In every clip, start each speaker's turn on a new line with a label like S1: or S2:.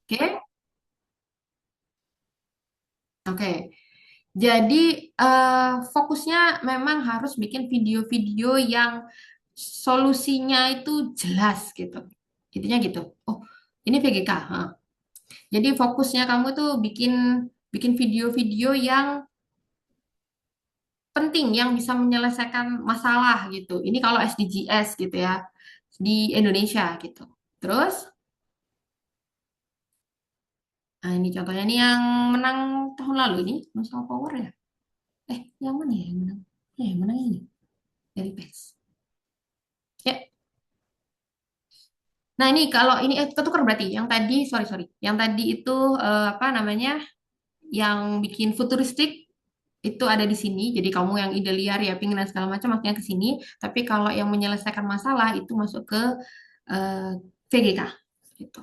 S1: Oke, oke. Jadi fokusnya memang harus bikin video-video yang solusinya itu jelas gitu. Intinya gitu. Oh, ini VGK. Hah. Jadi fokusnya kamu tuh bikin bikin video-video yang penting, yang bisa menyelesaikan masalah gitu. Ini kalau SDGs gitu ya di Indonesia gitu. Terus, nah ini contohnya nih yang menang tahun lalu ini, Nusa Power ya. Yang mana ya yang menang? Yang menang ini dari PES. Ya, nah ini kalau ini ketukar berarti. Yang tadi, sorry sorry, yang tadi itu apa namanya? Yang bikin futuristik itu ada di sini. Jadi kamu yang ide liar ya, pingin dan segala macam masuknya ke sini. Tapi kalau yang menyelesaikan masalah itu masuk ke VGK. Gitu.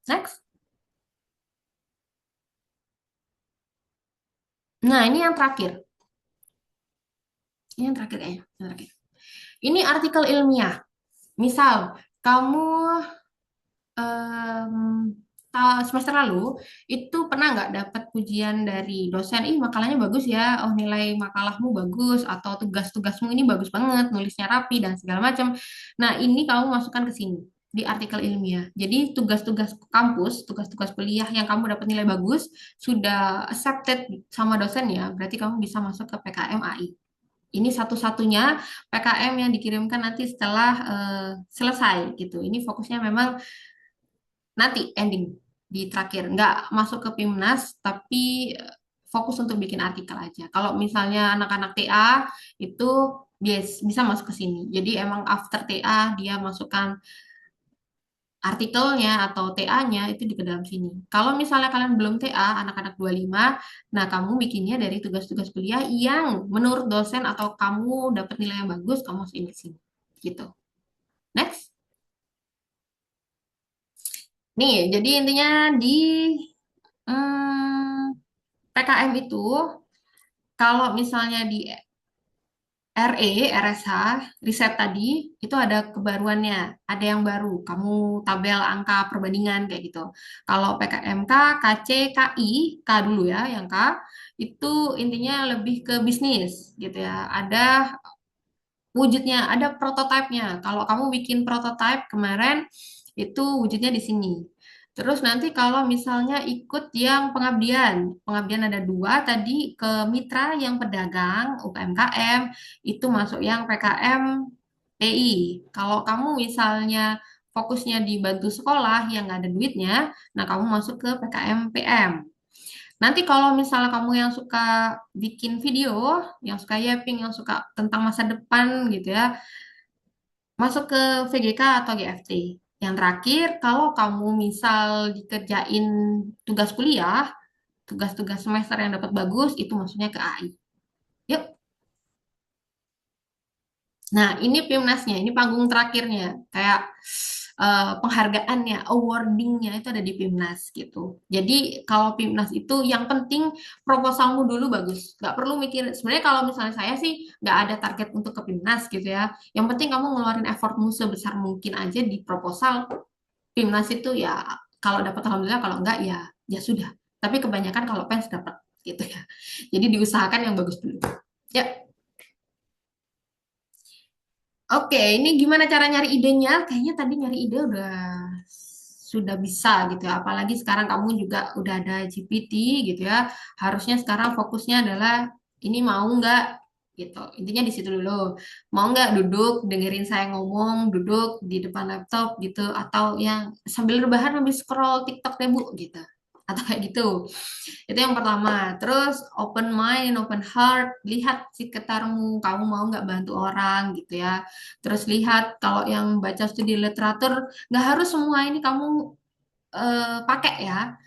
S1: Next. Nah ini yang terakhir. Ini yang terakhir kayaknya. Yang terakhir. Ini artikel ilmiah. Misal kamu em, semester lalu itu pernah nggak dapat pujian dari dosen, ih makalahnya bagus ya, oh nilai makalahmu bagus, atau tugas-tugasmu ini bagus banget, nulisnya rapi dan segala macam. Nah ini kamu masukkan ke sini di artikel ilmiah. Jadi tugas-tugas kampus, tugas-tugas kuliah yang kamu dapat nilai bagus sudah accepted sama dosen ya, berarti kamu bisa masuk ke PKM AI. Ini satu-satunya PKM yang dikirimkan nanti setelah selesai gitu. Ini fokusnya memang nanti ending di terakhir nggak masuk ke Pimnas tapi fokus untuk bikin artikel aja. Kalau misalnya anak-anak TA itu bisa masuk ke sini. Jadi emang after TA dia masukkan artikelnya atau TA-nya itu di ke dalam sini. Kalau misalnya kalian belum TA, anak-anak 25, nah kamu bikinnya dari tugas-tugas kuliah yang menurut dosen atau kamu dapat nilai yang bagus, kamu masukin ke sini. Gitu. Next. Nih, jadi intinya di PKM itu, kalau misalnya di RSH, riset tadi, itu ada kebaruannya, ada yang baru. Kamu tabel angka perbandingan kayak gitu. Kalau PKMK, KC, KI, K dulu ya, yang K, itu intinya lebih ke bisnis gitu ya. Ada wujudnya, ada prototipenya. Kalau kamu bikin prototipe kemarin, itu wujudnya di sini. Terus nanti kalau misalnya ikut yang pengabdian, pengabdian ada dua tadi ke mitra yang pedagang, UKMKM, itu masuk yang PKM PI. Kalau kamu misalnya fokusnya di bantu sekolah yang nggak ada duitnya, nah kamu masuk ke PKM PM. Nanti kalau misalnya kamu yang suka bikin video, yang suka yaping, yang suka tentang masa depan gitu ya, masuk ke VGK atau GFT. Yang terakhir, kalau kamu misal dikerjain tugas kuliah, tugas-tugas semester yang dapat bagus, itu maksudnya ke AI. Yuk. Nah, ini PIMNASnya, ini panggung terakhirnya. Kayak penghargaannya, awardingnya itu ada di PIMNAS gitu. Jadi kalau PIMNAS itu yang penting proposalmu dulu bagus. Nggak perlu mikir, sebenarnya kalau misalnya saya sih nggak ada target untuk ke PIMNAS gitu ya. Yang penting kamu ngeluarin effortmu sebesar mungkin aja di proposal. PIMNAS itu ya kalau dapat alhamdulillah, kalau enggak ya ya sudah. Tapi kebanyakan kalau PENS dapat gitu ya. Jadi diusahakan yang bagus dulu. Ya, oke, ini gimana cara nyari idenya? Kayaknya tadi nyari ide udah sudah bisa gitu ya. Apalagi sekarang kamu juga udah ada GPT gitu ya. Harusnya sekarang fokusnya adalah ini mau nggak gitu. Intinya di situ dulu. Mau nggak duduk dengerin saya ngomong, duduk di depan laptop gitu, atau yang sambil rebahan sambil scroll TikTok deh Bu gitu. Atau kayak gitu. Itu yang pertama. Terus open mind, open heart, lihat sekitarmu, kamu mau nggak bantu orang gitu ya. Terus lihat kalau yang baca studi literatur, nggak harus semua ini kamu pakai ya.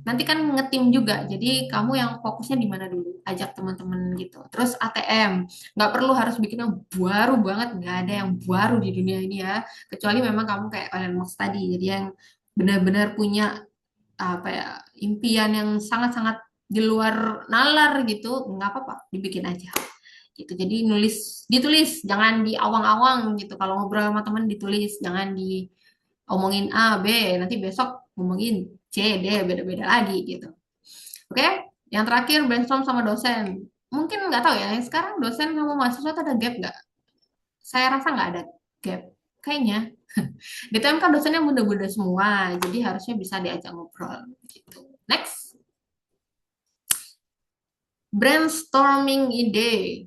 S1: Nanti kan ngetim juga, jadi kamu yang fokusnya di mana dulu, ajak teman-teman gitu. Terus ATM, nggak perlu harus bikin yang baru banget, nggak ada yang baru di dunia ini ya. Kecuali memang kamu kayak Elon Musk tadi, jadi yang benar-benar punya apa ya impian yang sangat-sangat di luar nalar gitu, nggak apa-apa dibikin aja gitu. Jadi ditulis, jangan di awang-awang gitu. Kalau ngobrol sama teman ditulis, jangan diomongin A B, nanti besok ngomongin C, D, beda-beda lagi gitu. Oke, yang terakhir brainstorm sama dosen. Mungkin nggak tahu ya, sekarang dosen sama mahasiswa tuh ada gap nggak? Saya rasa nggak ada gap. Kayaknya. DTM kan dosennya muda-muda semua, jadi harusnya bisa diajak ngobrol gitu. Next, brainstorming ide.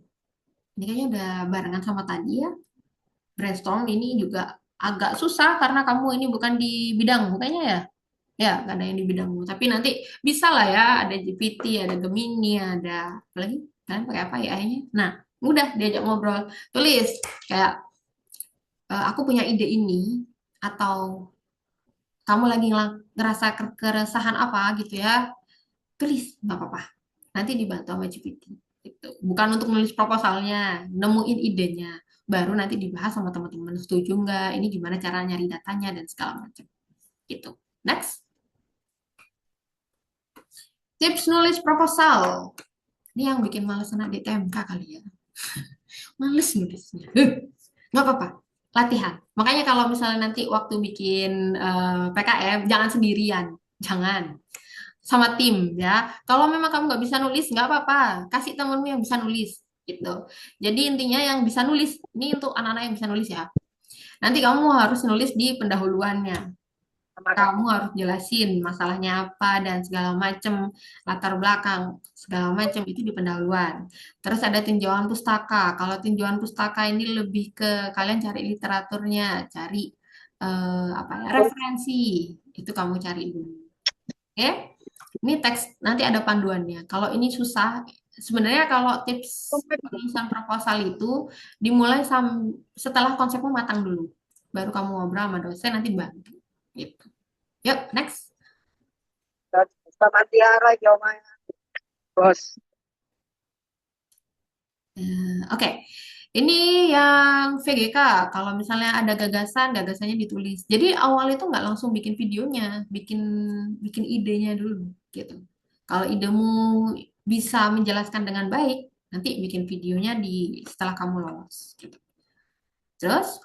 S1: Ini kayaknya udah barengan sama tadi ya. Brainstorm ini juga agak susah karena kamu ini bukan di bidangmu kayaknya ya. Ya, nggak ada yang di bidangmu. Tapi nanti bisa lah ya, ada GPT, ada Gemini, ada apa lagi? Kalian pakai apa ya akhirnya? Nah, mudah diajak ngobrol. Tulis kayak aku punya ide ini atau kamu lagi ngerasa keresahan apa gitu ya. Tulis, nggak apa-apa. Nanti dibantu sama GPT. Gitu. Bukan untuk nulis proposalnya, nemuin idenya. Baru nanti dibahas sama teman-teman. Setuju nggak? Ini gimana cara nyari datanya dan segala macam. Gitu. Next. Tips nulis proposal. Ini yang bikin males anak di TMK kali ya. Males nulisnya. Nggak apa-apa. Latihan. Makanya kalau misalnya nanti waktu bikin PKM, jangan sendirian. Jangan. Sama tim ya. Kalau memang kamu nggak bisa nulis, nggak apa-apa. Kasih temenmu yang bisa nulis. Gitu. Jadi intinya yang bisa nulis, ini untuk anak-anak yang bisa nulis ya. Nanti kamu harus nulis di pendahuluannya. Kamu harus jelasin masalahnya apa dan segala macam, latar belakang segala macam itu di pendahuluan. Terus ada tinjauan pustaka. Kalau tinjauan pustaka ini lebih ke kalian cari literaturnya, cari apa ya, referensi. Itu kamu cari dulu. Oke? Ini teks nanti ada panduannya. Kalau ini susah, sebenarnya kalau tips penulisan proposal itu dimulai setelah konsepmu matang dulu. Baru kamu ngobrol sama dosen nanti bantu. Gitu. Yuk, next.
S2: Sama Tiara jawabannya, bos.
S1: Oke, ini yang VGK. Kalau misalnya ada gagasan, gagasannya ditulis. Jadi awal itu nggak langsung bikin videonya, bikin bikin idenya dulu, gitu. Kalau idemu bisa menjelaskan dengan baik, nanti bikin videonya di setelah kamu lolos, gitu. Terus,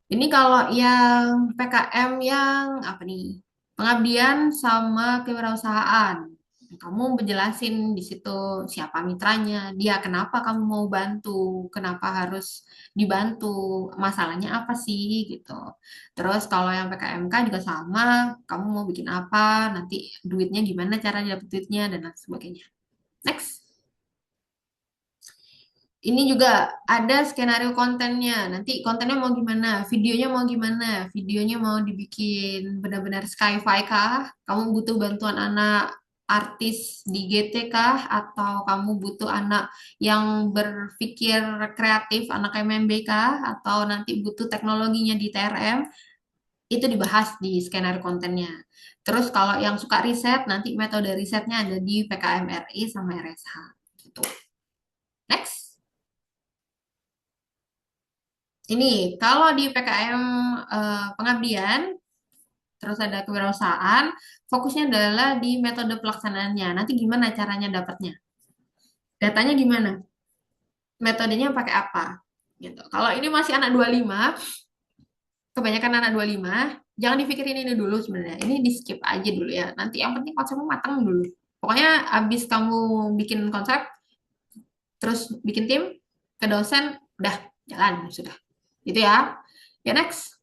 S1: ini kalau yang PKM yang apa nih? Pengabdian sama kewirausahaan. Kamu menjelasin di situ siapa mitranya, dia kenapa kamu mau bantu, kenapa harus dibantu, masalahnya apa sih gitu. Terus kalau yang PKMK juga sama, kamu mau bikin apa, nanti duitnya gimana cara dapat duitnya dan lain sebagainya. Next. Ini juga ada skenario kontennya. Nanti kontennya mau gimana, videonya mau gimana, videonya mau dibikin benar-benar sci-fi kah? Kamu butuh bantuan anak artis di GT kah? Atau kamu butuh anak yang berpikir kreatif, anak MMB kah? Atau nanti butuh teknologinya di TRM? Itu dibahas di skenario kontennya. Terus kalau yang suka riset, nanti metode risetnya ada di PKMRI sama RSH. Gitu. Next. Ini kalau di PKM pengabdian, terus ada kewirausahaan, fokusnya adalah di metode pelaksanaannya. Nanti gimana caranya dapatnya? Datanya gimana? Metodenya pakai apa? Gitu. Kalau ini masih anak 25, kebanyakan anak 25, jangan dipikirin ini dulu sebenarnya. Ini di skip aja dulu ya. Nanti yang penting konsepmu matang dulu. Pokoknya abis kamu bikin konsep, terus bikin tim, ke dosen, udah jalan sudah. Gitu ya. Ya next.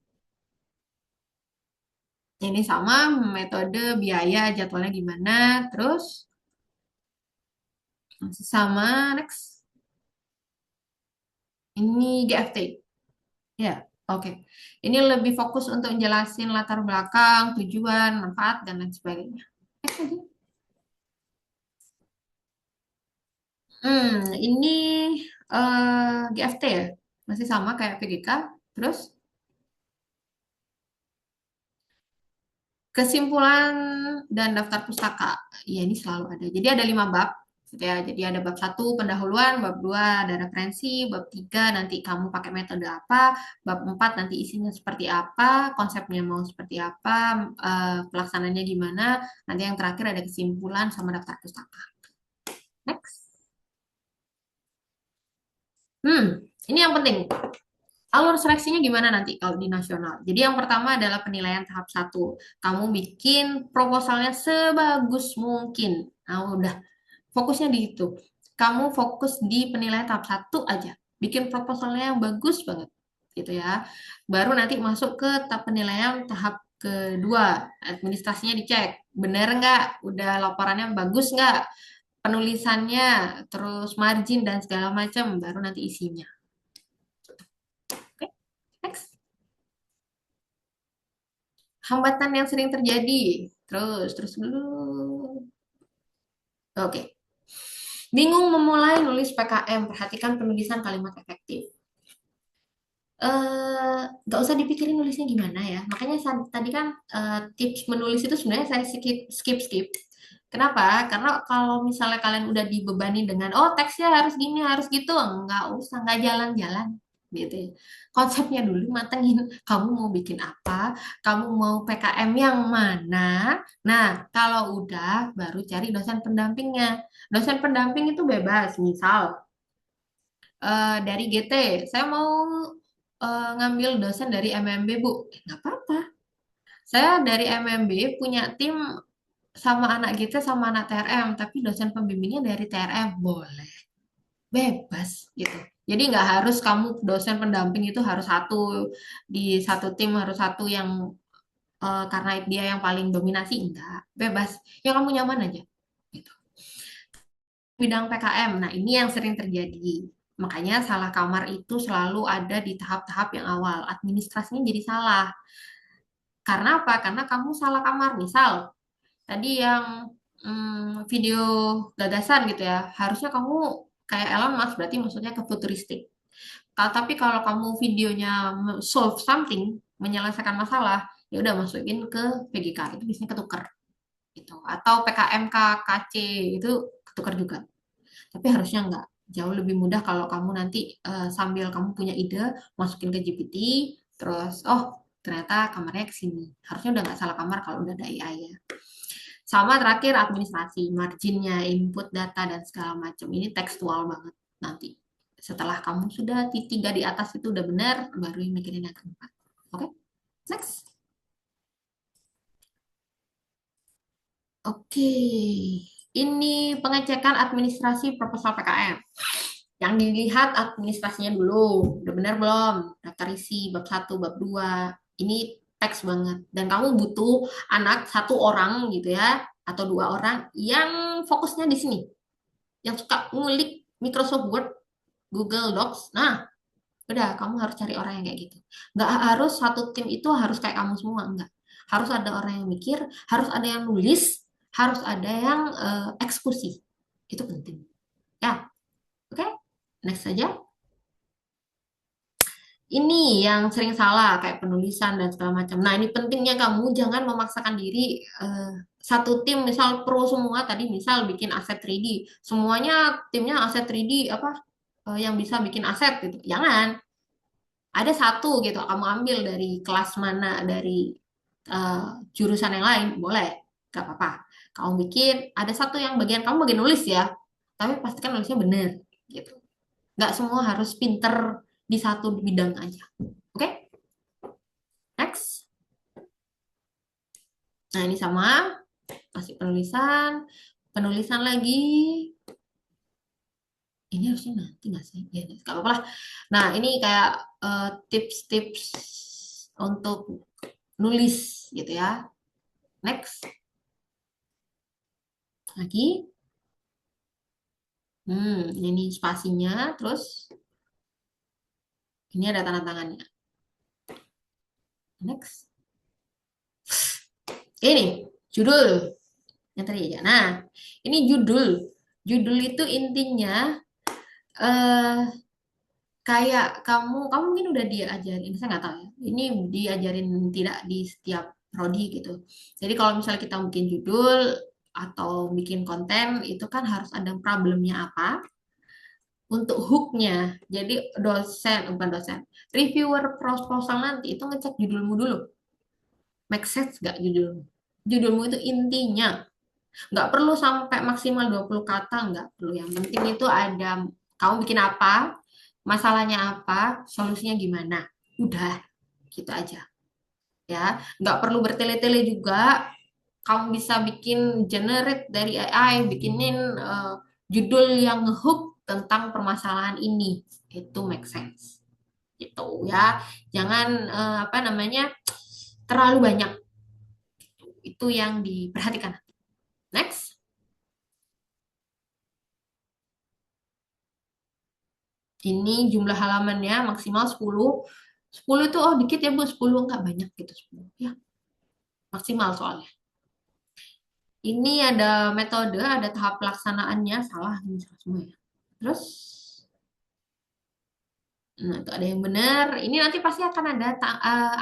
S1: Ini sama metode biaya jadwalnya gimana, terus masih sama next. Ini GFT. Ya, oke. Ini lebih fokus untuk jelasin latar belakang, tujuan, manfaat dan lain sebagainya. Next aja. Ini GFT ya. Masih sama kayak PGK. Terus kesimpulan dan daftar pustaka. Ya, ini selalu ada. Jadi ada 5 bab. Gitu ya. Jadi ada bab 1 pendahuluan, bab 2 ada referensi, bab 3 nanti kamu pakai metode apa, bab 4 nanti isinya seperti apa, konsepnya mau seperti apa, pelaksanaannya gimana, nanti yang terakhir ada kesimpulan sama daftar pustaka. Next. Hmm, ini yang penting. Alur seleksinya gimana nanti kalau di nasional? Jadi yang pertama adalah penilaian tahap satu. Kamu bikin proposalnya sebagus mungkin. Nah, udah fokusnya di itu. Kamu fokus di penilaian tahap satu aja. Bikin proposalnya yang bagus banget, gitu ya. Baru nanti masuk ke tahap penilaian tahap kedua. Administrasinya dicek. Bener nggak? Udah laporannya bagus nggak? Penulisannya, terus margin dan segala macam. Baru nanti isinya. Oke, next. Hambatan yang sering terjadi. Terus dulu. Oke. Bingung memulai nulis PKM, perhatikan penulisan kalimat efektif. Nggak usah dipikirin nulisnya gimana ya. Makanya tadi kan tips menulis itu sebenarnya saya skip. Kenapa? Karena kalau misalnya kalian udah dibebani dengan oh teksnya harus gini harus gitu, nggak usah nggak jalan-jalan gitu ya. Konsepnya dulu matengin. Kamu mau bikin apa? Kamu mau PKM yang mana? Nah, kalau udah baru cari dosen pendampingnya. Dosen pendamping itu bebas. Misal dari GT. Saya mau ngambil dosen dari MMB, Bu. Nggak apa-apa. Saya dari MMB punya tim sama anak GT sama anak TRM, tapi dosen pembimbingnya dari TRM. Boleh. Bebas gitu. Jadi nggak harus kamu dosen pendamping itu harus satu di satu tim harus satu yang karena dia yang paling dominasi enggak. Bebas. Yang kamu nyaman aja. Gitu. Bidang PKM. Nah, ini yang sering terjadi. Makanya salah kamar itu selalu ada di tahap-tahap yang awal. Administrasinya jadi salah. Karena apa? Karena kamu salah kamar. Misal, tadi yang video gagasan gitu ya. Harusnya kamu kayak Elon Musk, berarti maksudnya ke futuristik. Tapi kalau kamu videonya solve something, menyelesaikan masalah, ya udah masukin ke PGK. Itu biasanya ketuker. Gitu. Atau PKMK, KC, itu ketuker juga. Tapi harusnya enggak. Jauh lebih mudah kalau kamu nanti sambil kamu punya ide, masukin ke GPT, terus oh ternyata kamarnya ke sini. Harusnya udah nggak salah kamar kalau udah ada AI ya. Sama terakhir administrasi, marginnya, input data dan segala macam. Ini tekstual banget nanti. Setelah kamu sudah di tiga di atas itu udah benar, baru mikirin yang keempat. Oke, next. Oke, ini pengecekan administrasi proposal PKM. Yang dilihat administrasinya dulu. Udah benar belum? Daftar isi bab satu, bab 2. Ini teks banget. Dan kamu butuh anak satu orang gitu ya, atau dua orang yang fokusnya di sini. Yang suka ngulik Microsoft Word, Google Docs. Nah, udah kamu harus cari orang yang kayak gitu. Nggak harus satu tim itu harus kayak kamu semua, enggak. Harus ada orang yang mikir, harus ada yang nulis, harus ada yang eksekusi. Itu penting. Ya, oke? Okay? Next saja. Ini yang sering salah kayak penulisan dan segala macam. Nah, ini pentingnya kamu jangan memaksakan diri satu tim misal pro semua tadi misal bikin aset 3D. Semuanya timnya aset 3D apa yang bisa bikin aset gitu. Jangan. Ada satu gitu kamu ambil dari kelas mana dari eh, jurusan yang lain boleh. Gak apa-apa. Kamu bikin ada satu yang bagian kamu bagian nulis ya. Tapi pastikan nulisnya benar gitu. Nggak semua harus pinter di satu bidang aja. Oke? Next. Nah, ini sama. Masih penulisan. Penulisan lagi. Ini harusnya nanti nggak sih? Ya, nggak apa-apa lah. Nah, ini kayak tips-tips untuk nulis gitu ya. Next. Lagi. Ini spasinya. Terus ini ada tanda tangannya. Next. Ini judul yang tadi aja. Nah, ini judul. Judul itu intinya eh kayak kamu mungkin udah diajarin, saya nggak tahu ya. Ini diajarin tidak di setiap prodi gitu. Jadi kalau misalnya kita bikin judul atau bikin konten itu kan harus ada problemnya apa untuk hooknya. Jadi bukan dosen, reviewer proposal nanti itu ngecek judulmu dulu. Make sense nggak judulmu? Judulmu itu intinya. Nggak perlu sampai maksimal 20 kata, nggak perlu. Yang penting itu ada kamu bikin apa, masalahnya apa, solusinya gimana. Udah, gitu aja ya. Nggak perlu bertele-tele juga. Kamu bisa bikin generate dari AI, bikinin judul yang ngehook tentang permasalahan ini. Itu make sense. Gitu ya. Jangan apa namanya terlalu banyak. Itu yang diperhatikan. Next. Ini jumlah halamannya maksimal 10. 10 itu oh dikit ya Bu, 10 enggak banyak gitu 10. Ya, maksimal soalnya. Ini ada metode, ada tahap pelaksanaannya, salah ini salah semua ya. Terus nah, itu ada yang benar. Ini nanti pasti akan ada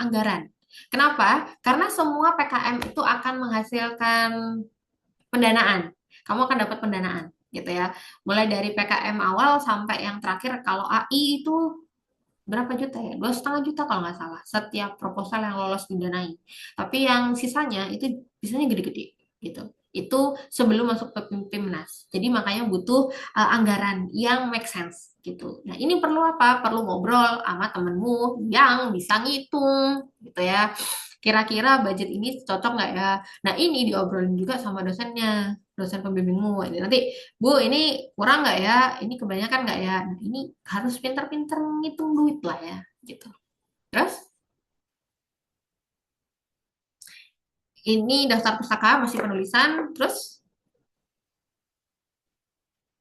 S1: anggaran. Kenapa? Karena semua PKM itu akan menghasilkan pendanaan. Kamu akan dapat pendanaan, gitu ya. Mulai dari PKM awal sampai yang terakhir. Kalau AI itu berapa juta ya? 2,5 juta kalau nggak salah. Setiap proposal yang lolos didanai. Tapi yang sisanya itu biasanya gede-gede, gitu. Itu sebelum masuk ke Pimpinas. Jadi makanya butuh anggaran yang make sense gitu. Nah, ini perlu apa? Perlu ngobrol sama temenmu yang bisa ngitung gitu ya. Kira-kira budget ini cocok nggak ya? Nah, ini diobrolin juga sama dosennya, dosen pembimbingmu. Nanti, Bu, ini kurang nggak ya? Ini kebanyakan nggak ya? Nah, ini harus pintar-pintar ngitung duit lah ya, gitu. Terus, ini daftar pustaka masih penulisan. Terus,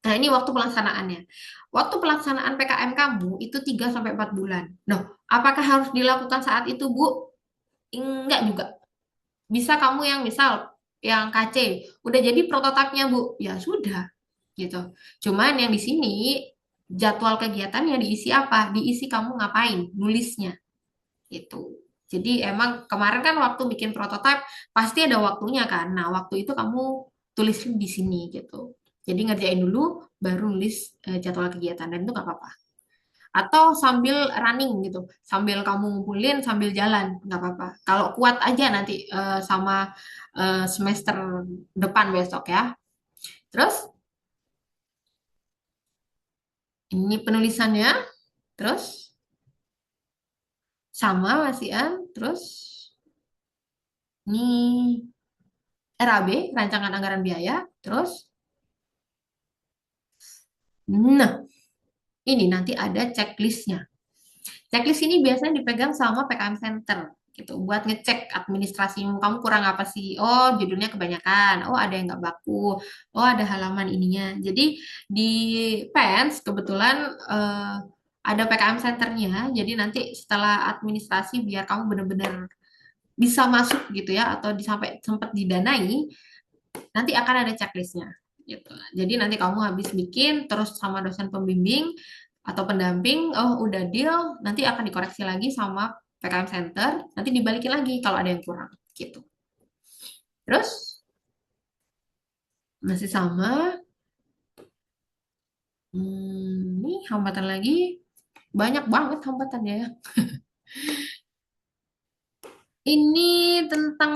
S1: nah, ini waktu pelaksanaannya. Waktu pelaksanaan PKM kamu itu 3 sampai 4 bulan. Noh, apakah harus dilakukan saat itu, Bu? Enggak juga. Bisa kamu yang misal yang KC udah jadi prototipenya, Bu. Ya sudah, gitu. Cuman yang di sini jadwal kegiatannya diisi apa? Diisi kamu ngapain? Nulisnya gitu. Jadi emang kemarin kan waktu bikin prototipe pasti ada waktunya kan. Nah, waktu itu kamu tulis di sini gitu. Jadi ngerjain dulu baru nulis jadwal kegiatan dan itu nggak apa-apa. Atau sambil running gitu, sambil kamu ngumpulin sambil jalan nggak apa-apa. Kalau kuat aja nanti sama semester depan besok ya. Terus ini penulisannya, terus sama masih an, terus ini RAB, rancangan anggaran biaya, terus nah ini nanti ada checklistnya. Checklist ini biasanya dipegang sama PKM Center gitu buat ngecek administrasimu kamu kurang apa sih. Oh, judulnya kebanyakan. Oh, ada yang nggak baku. Oh, ada halaman ininya. Jadi di PENS kebetulan ada PKM Centernya. Jadi nanti setelah administrasi biar kamu benar-benar bisa masuk gitu ya atau sampai sempat didanai, nanti akan ada checklistnya gitu. Jadi nanti kamu habis bikin terus sama dosen pembimbing atau pendamping, oh udah deal, nanti akan dikoreksi lagi sama PKM Center, nanti dibalikin lagi kalau ada yang kurang gitu. Terus masih sama, nih hambatan lagi, banyak banget hambatannya ya. Ini tentang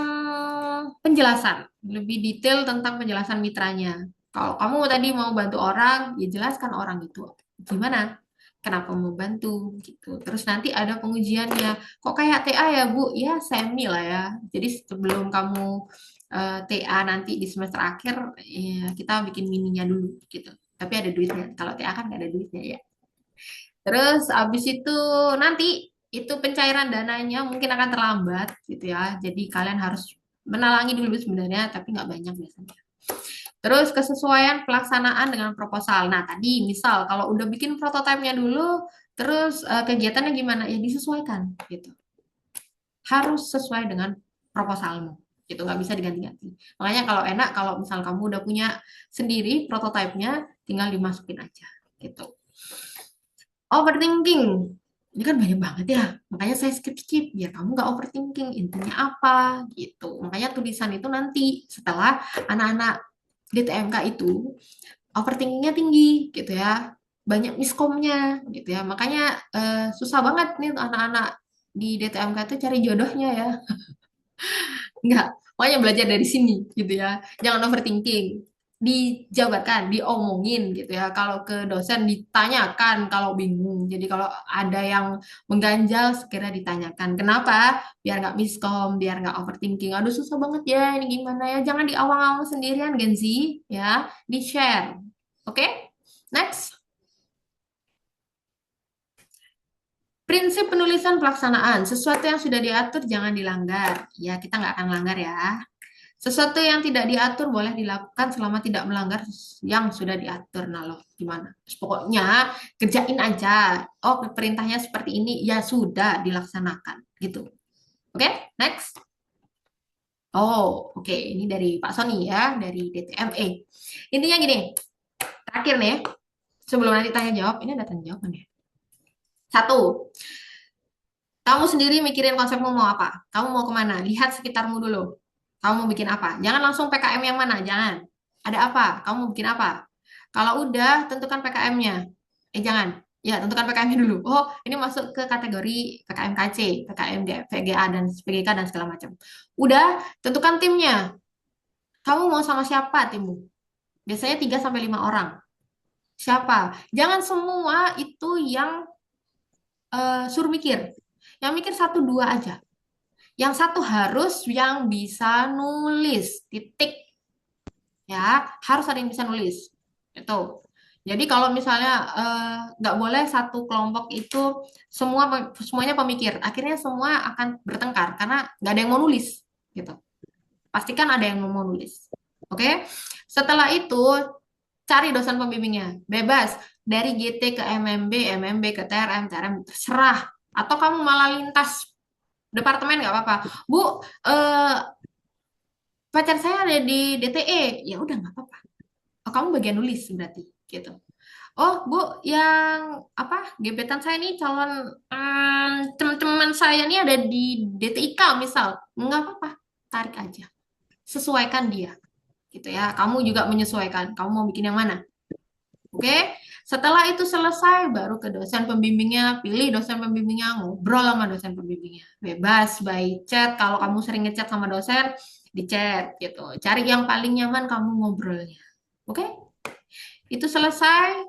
S1: penjelasan, lebih detail tentang penjelasan mitranya. Kalau kamu tadi mau bantu orang, ya jelaskan orang itu gimana, kenapa mau bantu gitu. Terus nanti ada pengujiannya. Kok kayak TA ya, Bu? Ya, semi lah ya. Jadi sebelum kamu TA nanti di semester akhir, ya, kita bikin mininya dulu gitu. Tapi ada duitnya. Kalau TA kan nggak ada duitnya ya. Terus abis itu nanti itu pencairan dananya mungkin akan terlambat gitu ya. Jadi kalian harus menalangi dulu sebenarnya, tapi nggak banyak biasanya. Terus kesesuaian pelaksanaan dengan proposal. Nah tadi misal kalau udah bikin prototipenya dulu, terus kegiatannya gimana? Ya disesuaikan gitu. Harus sesuai dengan proposalmu. Gitu nggak bisa diganti-ganti. Makanya kalau enak kalau misal kamu udah punya sendiri prototipenya, tinggal dimasukin aja gitu. Overthinking. Ini kan banyak banget ya. Makanya saya skip-skip biar kamu nggak overthinking. Intinya apa gitu. Makanya tulisan itu nanti setelah anak-anak DTMK itu overthinkingnya tinggi gitu ya. Banyak miskomnya gitu ya. Makanya susah banget nih anak-anak di DTMK itu cari jodohnya ya. Enggak. Makanya belajar dari sini gitu ya. Jangan overthinking. dijabarkan, diomongin gitu ya. Kalau ke dosen ditanyakan kalau bingung. Jadi kalau ada yang mengganjal segera ditanyakan. Kenapa? Biar nggak miskom, biar nggak overthinking. Aduh susah banget ya, ini gimana ya? Jangan diawang-awang sendirian, Gen Z ya. Di-share. Oke? Next. Prinsip penulisan pelaksanaan. Sesuatu yang sudah diatur jangan dilanggar. Ya, kita nggak akan langgar ya. Sesuatu yang tidak diatur boleh dilakukan selama tidak melanggar yang sudah diatur. Nah loh, gimana? Terus pokoknya kerjain aja. Oh, perintahnya seperti ini, ya sudah dilaksanakan. Gitu. Oke, next. Oh, oke. Ini dari Pak Sony ya, dari DTME. Intinya gini, terakhir nih, sebelum nanti tanya jawab, ini ada tanya jawaban ya. Satu, kamu sendiri mikirin konsepmu mau apa? Kamu mau kemana? Lihat sekitarmu dulu. Kamu mau bikin apa? Jangan langsung PKM yang mana, jangan. Ada apa? Kamu mau bikin apa? Kalau udah, tentukan PKM-nya. Jangan. Ya, tentukan PKM-nya dulu. Oh, ini masuk ke kategori PKM KC, PKM VGA, dan PGK, dan segala macam. Udah, tentukan timnya. Kamu mau sama siapa timmu? Biasanya 3 sampai 5 orang. Siapa? Jangan semua itu yang suruh mikir. Yang mikir satu dua aja. Yang satu harus yang bisa nulis, titik. Ya, harus ada yang bisa nulis. Itu. Jadi kalau misalnya nggak boleh satu kelompok itu semuanya pemikir, akhirnya semua akan bertengkar karena nggak ada yang mau nulis, gitu. Pastikan ada yang mau nulis. Oke? Setelah itu cari dosen pembimbingnya, bebas dari GT ke MMB, MMB ke TRM, TRM terserah. Atau kamu malah lintas departemen nggak apa-apa. Bu, pacar saya ada di DTE, ya udah nggak apa-apa. Oh, kamu bagian nulis berarti, gitu. Oh, Bu, yang apa? Gebetan saya nih calon teman-teman saya nih ada di DTIK misal, nggak apa-apa, tarik aja, sesuaikan dia, gitu ya. Kamu juga menyesuaikan. Kamu mau bikin yang mana? Oke? Setelah itu selesai, baru ke dosen pembimbingnya. Pilih dosen pembimbingnya, ngobrol sama dosen pembimbingnya. Bebas by chat. Kalau kamu sering ngechat sama dosen, di chat gitu. Cari yang paling nyaman kamu ngobrolnya. Oke? Itu selesai.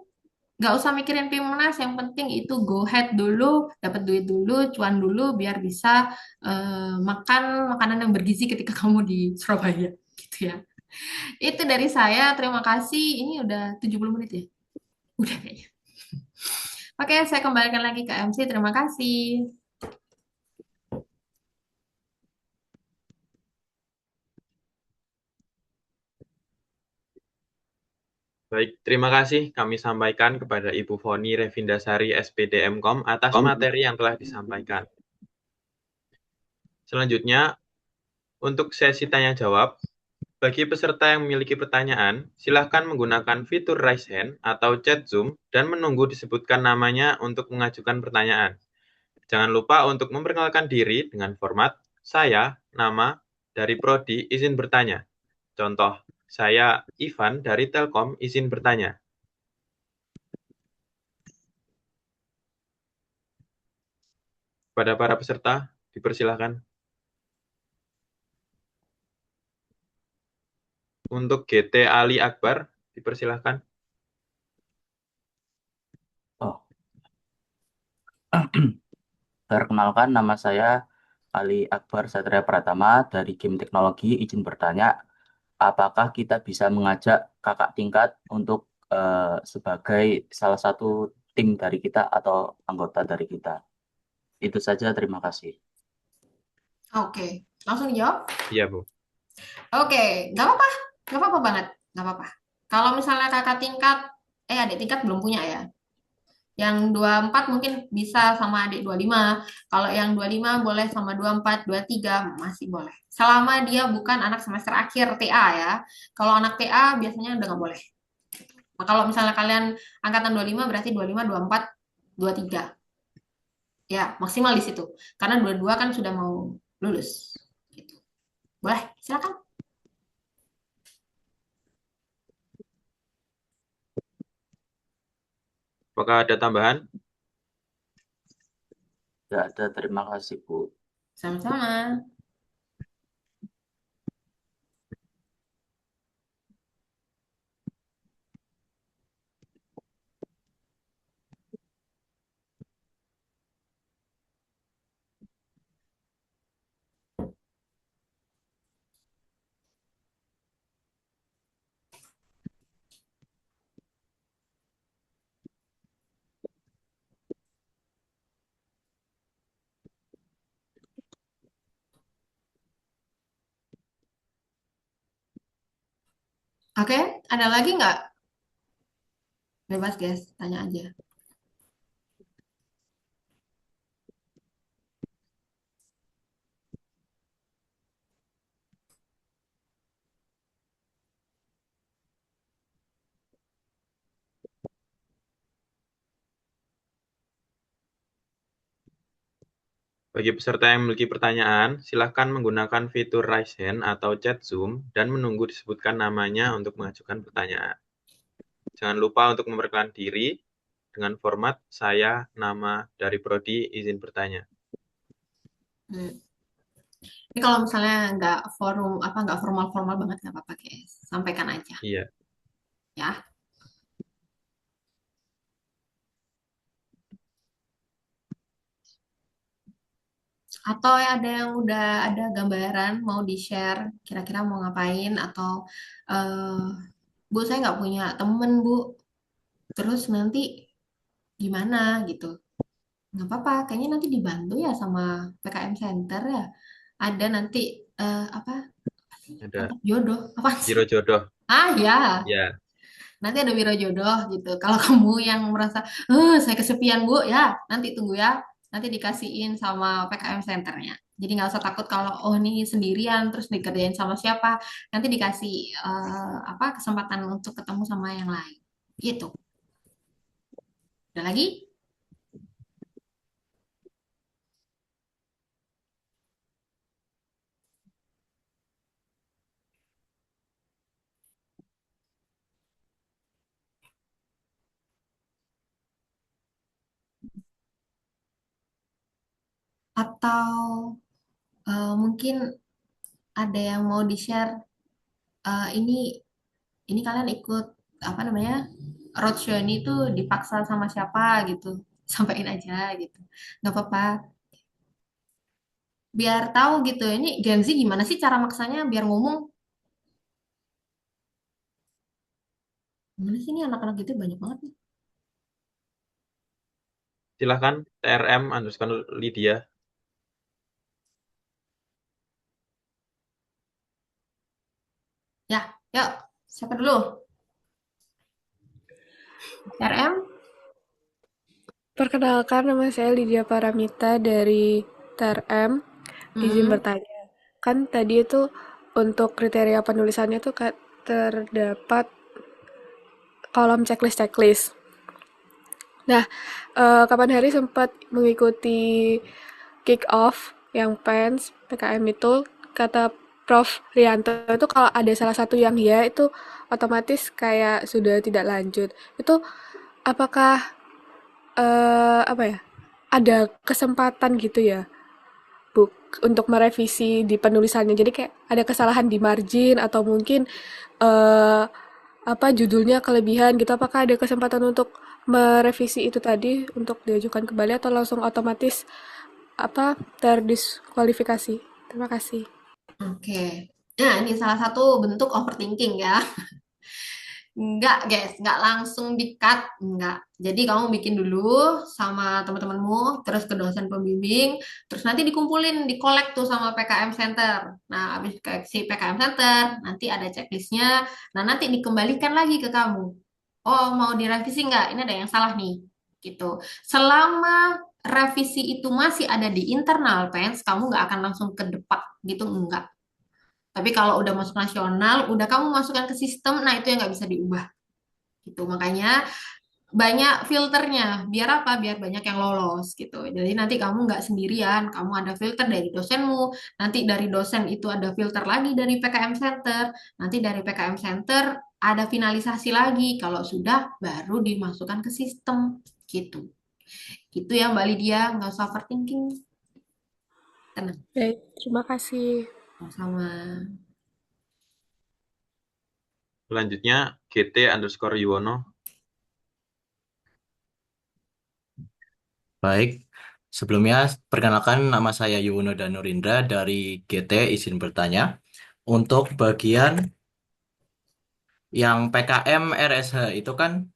S1: Nggak usah mikirin Pimnas, yang penting itu go ahead dulu, dapat duit dulu, cuan dulu, biar bisa makan makanan yang bergizi ketika kamu di Surabaya, gitu ya. Itu dari saya, terima kasih. Ini udah 70 menit ya? Udah kayaknya. Oke, saya kembalikan lagi ke MC, terima kasih.
S3: Baik, terima kasih kami sampaikan kepada Ibu Foni Revindasari SPDMkom atas materi yang telah disampaikan. Selanjutnya, untuk sesi tanya jawab, bagi peserta yang memiliki pertanyaan, silakan menggunakan fitur Raise Hand atau chat Zoom dan menunggu disebutkan namanya untuk mengajukan pertanyaan. Jangan lupa untuk memperkenalkan diri dengan format saya, nama, dari Prodi, izin bertanya. Contoh, saya Ivan dari Telkom, izin bertanya. Pada para peserta, dipersilakan. Untuk GT Ali Akbar, dipersilakan.
S4: Oh, perkenalkan nama saya Ali Akbar Satria Pratama dari Game Teknologi. Izin bertanya, apakah kita bisa mengajak kakak tingkat untuk sebagai salah satu tim dari kita atau anggota dari kita? Itu saja, terima kasih.
S1: Oke, langsung dijawab.
S3: Iya, Bu.
S1: Oke, nggak apa-apa banget, nggak apa-apa. Kalau misalnya kakak tingkat, adik tingkat belum punya ya. Yang 24 mungkin bisa sama adik 25. Kalau yang 25 boleh sama 24, 23 masih boleh. Selama dia bukan anak semester akhir TA ya. Kalau anak TA biasanya udah nggak boleh. Nah, kalau misalnya kalian angkatan 25 berarti 25, 24, 23. Ya, maksimal di situ. Karena dua-dua kan sudah mau lulus. Gitu. Boleh, silakan.
S3: Apakah ada tambahan?
S4: Tidak ada, terima kasih, Bu.
S1: Sama-sama. Oke, ada lagi nggak? Bebas guys, tanya aja.
S3: Bagi peserta yang memiliki pertanyaan, silakan menggunakan fitur Raise Hand atau Chat Zoom dan menunggu disebutkan namanya untuk mengajukan pertanyaan. Jangan lupa untuk memperkenalkan diri dengan format saya, nama, dari prodi, izin bertanya.
S1: Hmm. Ini kalau misalnya nggak formal-formal banget nggak apa-apa guys, sampaikan aja
S3: Iya,
S1: ya. Atau ya ada yang udah ada gambaran mau di-share, kira-kira mau ngapain atau eh Bu saya nggak punya temen Bu, terus nanti gimana gitu? Nggak apa-apa, kayaknya nanti dibantu ya sama PKM Center ya. Ada nanti apa sih?
S3: ada
S1: Kontak jodoh apa sih?
S3: Biro Jodoh.
S1: Ah ya,
S3: Ya,
S1: nanti ada biro jodoh gitu. Kalau kamu yang merasa, saya kesepian Bu, ya nanti tunggu ya. Nanti dikasihin sama PKM Centernya. Jadi nggak usah takut kalau oh ini sendirian terus dikerjain sama siapa. Nanti dikasih apa kesempatan untuk ketemu sama yang lain. Gitu. Ada lagi? Atau mungkin ada yang mau di-share ini kalian ikut apa namanya roadshow ini tuh dipaksa sama siapa gitu, sampaikan aja gitu, nggak apa-apa, biar tahu gitu ini Gen Z gimana sih cara maksanya biar ngomong. Gimana sih ini anak-anak gitu banyak banget nih.
S3: silakan TRM_Lydia.
S1: Ya, yuk, siapa dulu? RM.
S5: Perkenalkan, nama saya Lydia Paramita dari TRM. Izin
S1: Hmm,
S5: bertanya, kan tadi itu untuk kriteria penulisannya tuh terdapat kolom checklist-checklist. Nah, kapan hari sempat mengikuti kick off yang PENS PKM itu, kata Prof. Rianto itu kalau ada salah satu yang ya itu otomatis kayak sudah tidak lanjut. Itu apakah apa ya? Ada kesempatan gitu ya, Bu, untuk merevisi di penulisannya. Jadi kayak ada kesalahan di margin atau mungkin eh apa judulnya kelebihan gitu. Apakah ada kesempatan untuk merevisi itu tadi untuk diajukan kembali atau langsung otomatis apa terdiskualifikasi? Terima kasih.
S1: oke. Nah, ini salah satu bentuk overthinking ya. Enggak, guys, enggak langsung di-cut, enggak. Jadi kamu bikin dulu sama teman-temanmu, terus ke dosen pembimbing, terus nanti dikumpulin, dikolek tuh sama PKM Center. Nah, habis si PKM Center, nanti ada checklistnya. Nah, nanti dikembalikan lagi ke kamu. Oh, mau direvisi enggak? Ini ada yang salah nih. Gitu. Selama revisi itu masih ada di internal PENS, kamu nggak akan langsung ke depak gitu, enggak. Tapi kalau udah masuk nasional, udah kamu masukkan ke sistem, nah itu yang nggak bisa diubah gitu. Makanya banyak filternya. Biar apa? Biar banyak yang lolos gitu. Jadi nanti kamu nggak sendirian, kamu ada filter dari dosenmu, nanti dari dosen itu ada filter lagi dari PKM Center, nanti dari PKM Center ada finalisasi lagi. Kalau sudah, baru dimasukkan ke sistem gitu. Gitu ya Mbak Lydia, nggak usah overthinking. Tenang,
S5: Baik, terima kasih.
S1: sama.
S3: Selanjutnya GT_Yuwono.
S4: Baik, sebelumnya perkenalkan nama saya Yuwono Danurindra dari GT, izin bertanya. Untuk bagian yang PKM RSH itu kan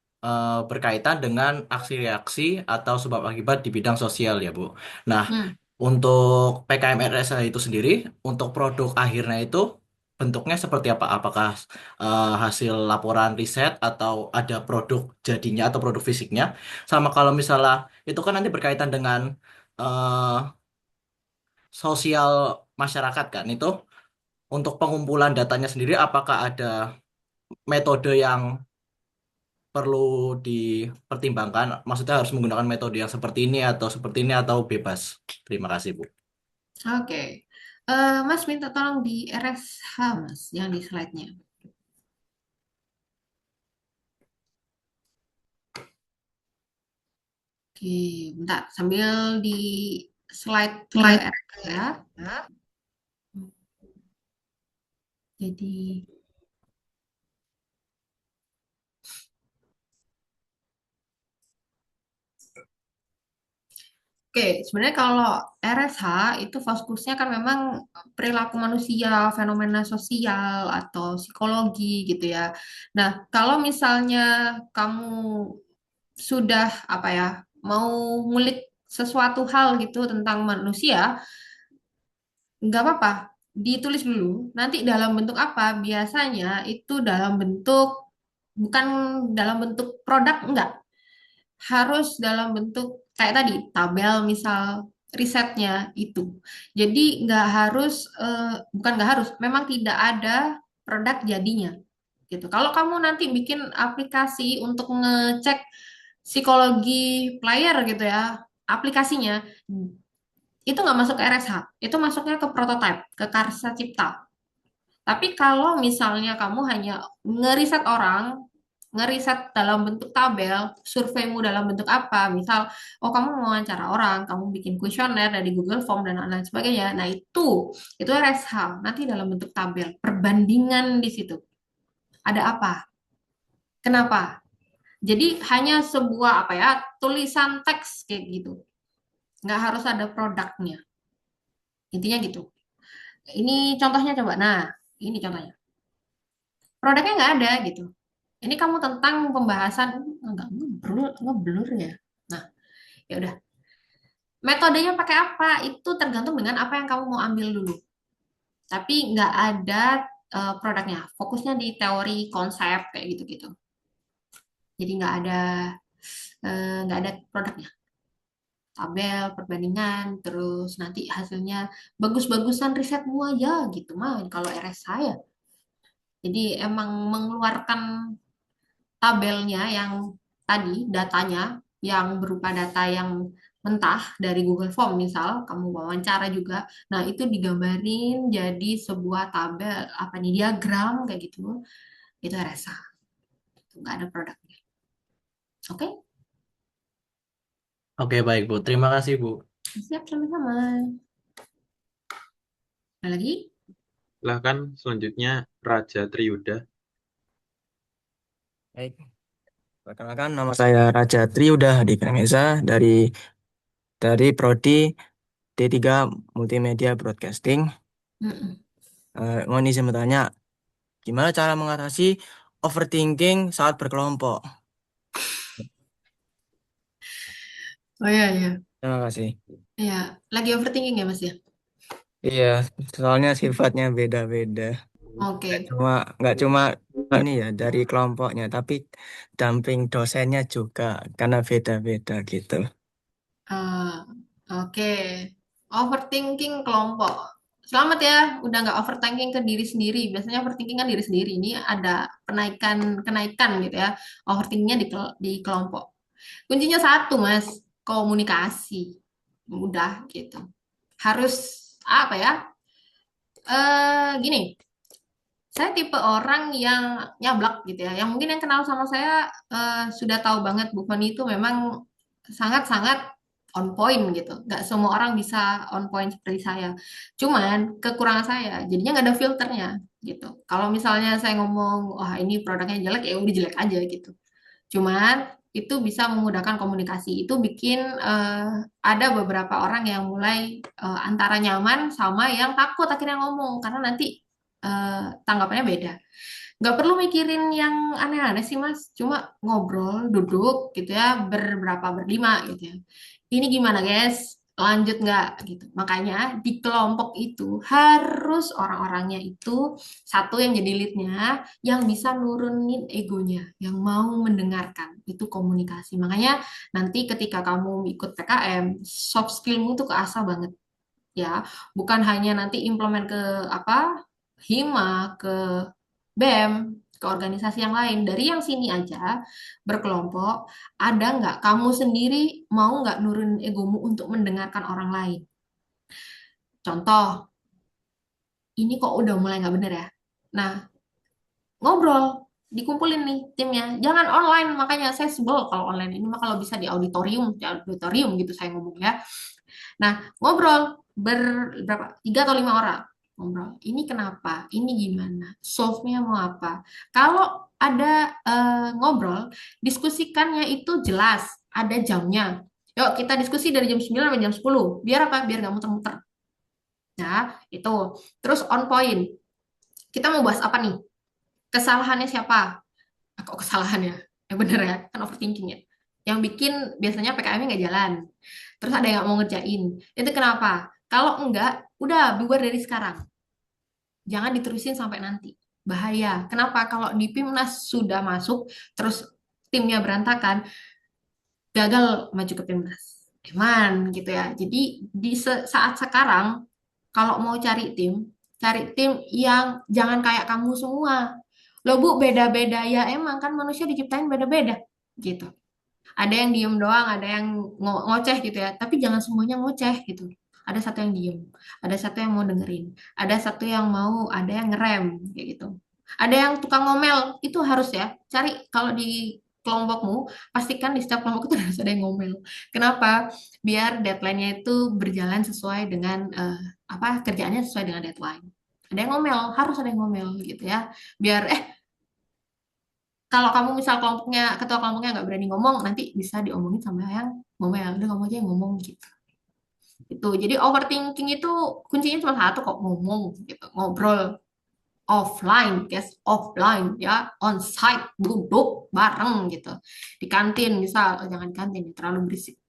S4: berkaitan dengan aksi reaksi atau sebab akibat di bidang sosial ya Bu. Nah,
S1: Hmm.
S4: untuk PKM RSH itu sendiri, untuk produk akhirnya itu
S6: bentuknya seperti apa? Apakah hasil laporan riset atau ada produk jadinya atau produk fisiknya? Sama kalau misalnya itu kan nanti berkaitan dengan eh, sosial masyarakat kan itu untuk pengumpulan datanya sendiri apakah ada metode yang perlu dipertimbangkan? Maksudnya harus menggunakan metode yang seperti ini atau bebas? Terima kasih, Bu.
S1: Oke. Mas minta tolong di RSH, Mas, yang di slide-nya. Oke, bentar. Sambil di slide ke RSH ya. Jadi, oke, sebenarnya kalau RSH itu fokusnya kan memang perilaku manusia, fenomena sosial atau psikologi gitu ya. Nah, kalau misalnya kamu sudah apa ya, mau ngulik sesuatu hal gitu tentang manusia, nggak apa-apa, ditulis dulu. Nanti dalam bentuk apa? Biasanya itu dalam bentuk bukan dalam bentuk produk, enggak. Harus dalam bentuk kayak tadi tabel misal risetnya itu. Jadi nggak harus bukan nggak harus, memang tidak ada produk jadinya gitu. Kalau kamu nanti bikin aplikasi untuk ngecek psikologi player gitu ya, aplikasinya itu nggak masuk ke RSH, itu masuknya ke prototype, ke karsa cipta. Tapi kalau misalnya kamu hanya ngeriset orang, ngeriset dalam bentuk tabel, surveimu dalam bentuk apa, misal, oh kamu mau wawancara orang, kamu bikin kuesioner dari Google Form dan lain-lain sebagainya. Nah itu RSH, nanti dalam bentuk tabel, perbandingan di situ. Ada apa? Kenapa? Jadi hanya sebuah apa ya, tulisan teks kayak gitu. Nggak harus ada produknya. Intinya gitu. Ini contohnya coba. Nah, ini contohnya. Produknya nggak ada gitu. Ini kamu tentang pembahasan enggak ngeblur ya. Nah, ya udah. Metodenya pakai apa? Itu tergantung dengan apa yang kamu mau ambil dulu. Tapi nggak ada produknya. Fokusnya di teori konsep kayak gitu-gitu. Jadi nggak ada produknya. Tabel, perbandingan, terus nanti hasilnya bagus-bagusan risetmu aja gitu mah kalau RS saya. Jadi emang mengeluarkan tabelnya yang tadi datanya yang berupa data yang mentah dari Google Form misal kamu wawancara juga, nah itu digambarin jadi sebuah tabel apa nih diagram kayak gitu, itu RSA, itu nggak ada produknya. Oke,
S6: Oke, baik, Bu. Terima kasih, Bu.
S1: siap sama-sama. Ada lagi?
S3: Silahkan selanjutnya Raja Triyuda.
S7: Baik, perkenalkan nama saya Raja Triuda Hadi Kanesa dari Prodi D3 Multimedia Broadcasting.
S1: Mm-mm.
S7: Mohon izin bertanya, gimana cara mengatasi overthinking saat berkelompok?
S1: Oh iya iya.
S7: Terima kasih.
S1: Ya, lagi overthinking ya Mas ya?
S7: Iya, soalnya sifatnya beda-beda. Nggak
S1: Oke.
S7: cuma nggak cuma ini ya dari kelompoknya, tapi damping dosennya juga karena beda-beda gitu.
S1: Ah, oke. Overthinking kelompok. Selamat ya, udah nggak overthinking ke diri sendiri. Biasanya overthinking kan diri sendiri. Ini ada kenaikan gitu ya. Overthinkingnya di kelompok. Kuncinya satu, Mas. Komunikasi. Mudah gitu. Harus apa ya? Gini, saya tipe orang yang nyablak gitu ya. Yang mungkin yang kenal sama saya sudah tahu banget Bu Foni itu memang sangat-sangat on point gitu. Nggak semua orang bisa on point seperti saya. Cuman kekurangan saya, jadinya nggak ada filternya gitu. Kalau misalnya saya ngomong, wah ini produknya jelek, ya udah jelek aja gitu. Cuman itu bisa memudahkan komunikasi. Itu bikin ada beberapa orang yang mulai antara nyaman sama yang takut akhirnya ngomong karena nanti tanggapannya beda. Nggak perlu mikirin yang aneh-aneh sih Mas, cuma ngobrol, duduk gitu ya, berberapa, berlima gitu ya. Ini gimana guys? lanjut nggak gitu. Makanya di kelompok itu harus orang-orangnya itu satu yang jadi leadnya, yang bisa nurunin egonya, yang mau mendengarkan. Itu komunikasi. Makanya nanti ketika kamu ikut PKM, soft skillmu tuh keasah banget ya. Bukan hanya nanti implement ke apa hima, ke BEM, ke organisasi yang lain. Dari yang sini aja berkelompok, ada nggak kamu sendiri mau nggak nurunin egomu untuk mendengarkan orang lain? Contoh, ini kok udah mulai nggak bener ya. Nah, ngobrol, dikumpulin nih timnya. Jangan online, makanya saya sebel kalau online ini mah kalau bisa di auditorium gitu saya ngomong ya. Nah, ngobrol berapa? 3 atau 5 orang ngobrol. Ini kenapa? Ini gimana? Solve-nya mau apa? Kalau ada ngobrol, diskusikannya itu jelas, ada jamnya. Yuk kita diskusi dari jam 9 sampai jam 10. Biar apa? Biar nggak muter-muter. Ya, itu. Terus on point. Kita mau bahas apa nih? Kesalahannya siapa? Ah, kok kesalahannya? Bener ya, kan overthinking ya. Yang bikin biasanya PKM-nya nggak jalan. Terus ada yang nggak mau ngerjain. Itu kenapa? Kalau enggak, udah bubar dari sekarang. Jangan diterusin sampai nanti. Bahaya. Kenapa? Kalau di PIMNAS sudah masuk, terus timnya berantakan, gagal maju ke PIMNAS. Eman gitu ya. Jadi di saat sekarang, kalau mau cari tim yang jangan kayak kamu semua. Loh Bu, beda-beda ya emang kan manusia diciptain beda-beda gitu. Ada yang diem doang, ada yang ngoceh gitu ya. Tapi jangan semuanya ngoceh gitu. Ada satu yang diem, ada satu yang mau dengerin, ada satu yang mau, ada yang ngerem kayak gitu. Ada yang tukang ngomel, itu harus ya. Cari kalau di kelompokmu, pastikan di setiap kelompok itu harus ada yang ngomel. Kenapa? Biar deadline-nya itu berjalan sesuai dengan apa kerjaannya sesuai dengan deadline. Ada yang ngomel, harus ada yang ngomel gitu ya. Biar kalau kamu misal ketua kelompoknya nggak berani ngomong, nanti bisa diomongin sama yang ngomel. Udah kamu aja yang ngomong gitu. Itu. Jadi overthinking itu kuncinya cuma satu kok, ngomong gitu, ngobrol offline, guys, offline ya, on site, duduk bareng gitu. Di kantin misal, oh, jangan di kantin, terlalu berisik.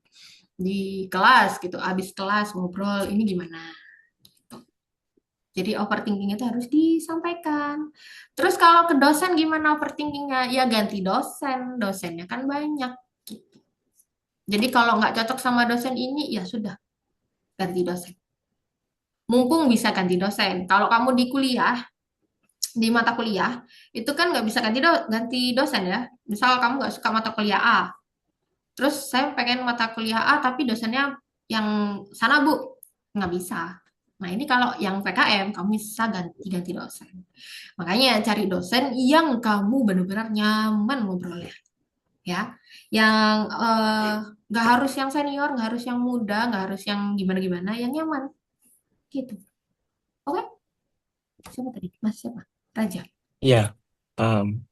S1: Di kelas gitu, abis kelas ngobrol, ini gimana? Jadi overthinking itu harus disampaikan. Terus kalau ke dosen gimana overthinkingnya? Ya ganti dosen, dosennya kan banyak. Gitu. Jadi kalau nggak cocok sama dosen ini, ya sudah ganti dosen. Mumpung bisa ganti dosen. Kalau kamu di kuliah, di mata kuliah, itu kan nggak bisa ganti dosen ya. Misal kamu nggak suka mata kuliah A, terus saya pengen mata kuliah A tapi dosennya yang sana Bu, nggak bisa. Nah ini kalau yang PKM kamu bisa ganti-ganti dosen. Makanya cari dosen yang kamu benar-benar nyaman ngobrolnya, ya. Yang nggak harus yang senior, nggak harus yang muda, nggak harus yang gimana-gimana, yang nyaman, gitu. Oke? Siapa tadi? Mas siapa? Raja.
S7: Iya, paham.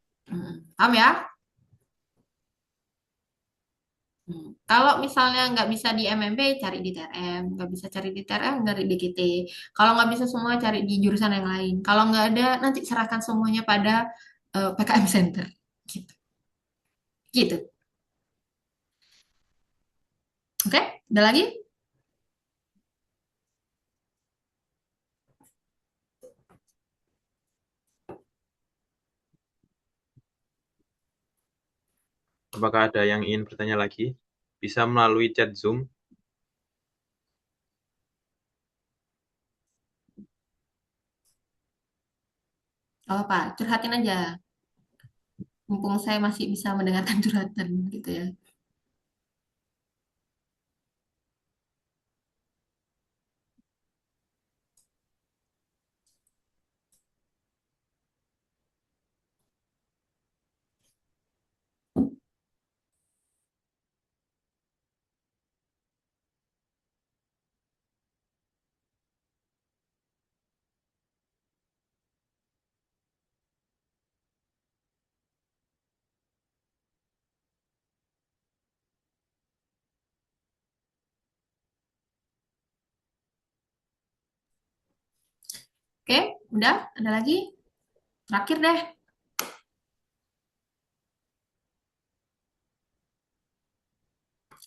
S1: Paham ya? Kalau misalnya nggak bisa di MMP, cari di TRM. Nggak bisa cari di TRM, cari di KT. Kalau nggak bisa semua, cari di jurusan yang lain. Kalau nggak ada, nanti serahkan semuanya pada PKM Center. Gitu. Gitu. Oke? Ada lagi?
S3: Apakah ada yang ingin bertanya lagi? Bisa melalui chat Zoom.
S1: Gak apa-apa, curhatin aja. Mumpung saya masih bisa mendengarkan curhatan gitu ya. Oke, udah? Ada lagi? Terakhir deh.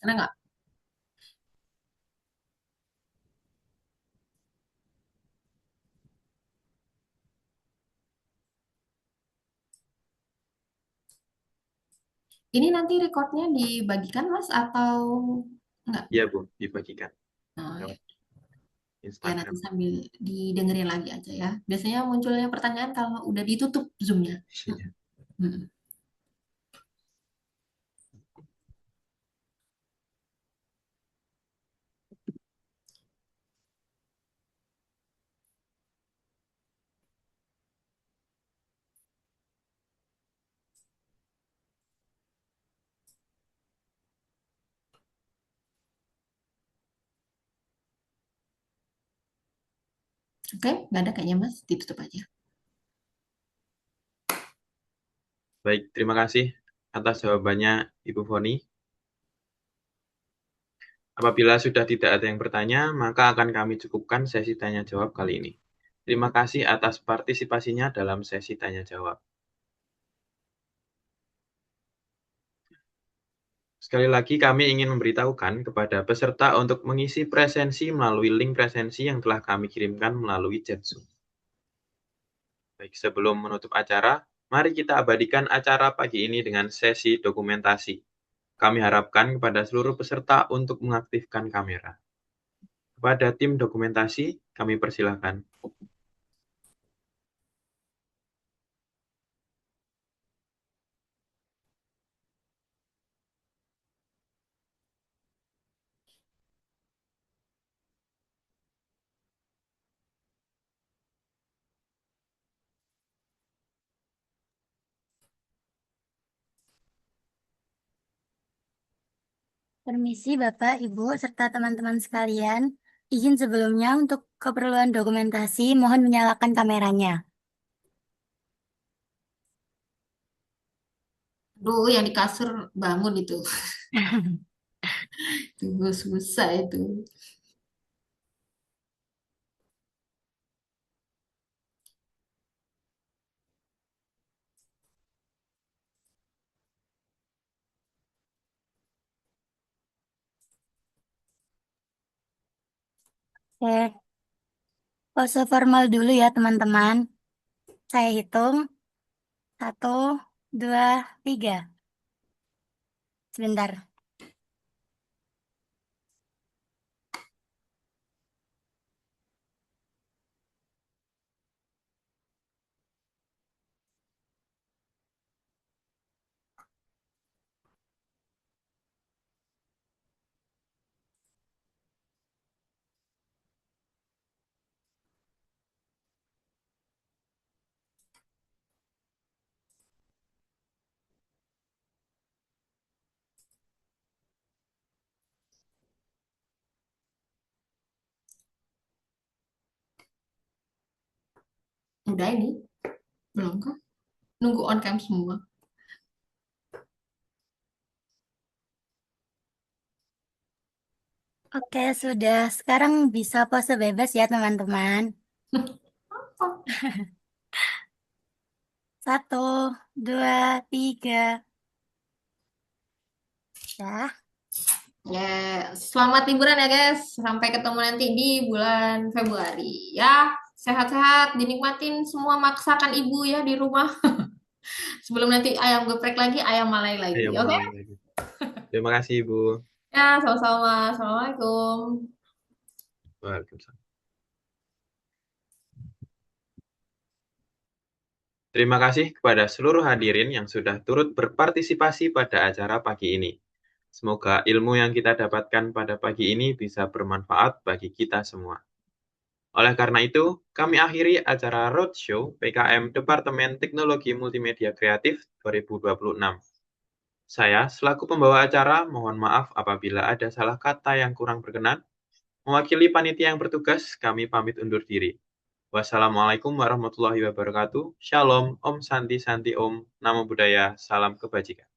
S1: Ada nggak? Ini nanti recordnya dibagikan, Mas, atau enggak?
S3: Iya, Bu, dibagikan
S1: Nah,
S3: lewat
S1: ya nanti
S3: Instagram.
S1: sambil didengerin lagi aja ya. Biasanya munculnya pertanyaan kalau udah ditutup Zoom-nya.
S3: Iya.
S1: Hmm. Oke, nggak ada kayaknya, Mas. Ditutup aja.
S3: Baik, terima kasih atas jawabannya, Ibu Foni. Apabila sudah tidak ada yang bertanya, maka akan kami cukupkan sesi tanya jawab kali ini. Terima kasih atas partisipasinya dalam sesi tanya jawab. Sekali lagi kami ingin memberitahukan kepada peserta untuk mengisi presensi melalui link presensi yang telah kami kirimkan melalui chat Zoom. Baik, sebelum menutup acara, mari kita abadikan acara pagi ini dengan sesi dokumentasi. Kami harapkan kepada seluruh peserta untuk mengaktifkan kamera. Kepada tim dokumentasi, kami persilahkan.
S8: Permisi Bapak, Ibu, serta teman-teman sekalian. Izin sebelumnya untuk keperluan dokumentasi, mohon menyalakan kameranya.
S1: Aduh, yang di kasur bangun itu. Tunggu susah itu.
S8: Oke, pose formal dulu ya teman-teman. Saya hitung. 1, 2, 3. Sebentar.
S1: Udah ini? Belum kah? Nunggu on cam semua.
S8: Oke, sudah. Sekarang bisa pose bebas ya teman-teman. 1, 2, 3. Ya.
S1: Ya, selamat liburan ya guys. Sampai ketemu nanti di bulan Februari ya. Sehat-sehat, dinikmatin semua masakan ibu ya di rumah. Sebelum nanti ayam geprek lagi, ayam malai lagi.
S3: Ayo
S1: Oke?
S3: mulai lagi. Terima kasih, Ibu.
S1: Ya, sama-sama. Assalamualaikum.
S3: Waalaikumsalam. Terima kasih kepada seluruh hadirin yang sudah turut berpartisipasi pada acara pagi ini. Semoga ilmu yang kita dapatkan pada pagi ini bisa bermanfaat bagi kita semua. Oleh karena itu, kami akhiri acara Roadshow PKM Departemen Teknologi Multimedia Kreatif 2026. Saya, selaku pembawa acara, mohon maaf apabila ada salah kata yang kurang berkenan. Mewakili panitia yang bertugas, kami pamit undur diri. Wassalamualaikum warahmatullahi wabarakatuh. Shalom, Om Santi Santi Om, Namo Buddhaya, Salam Kebajikan.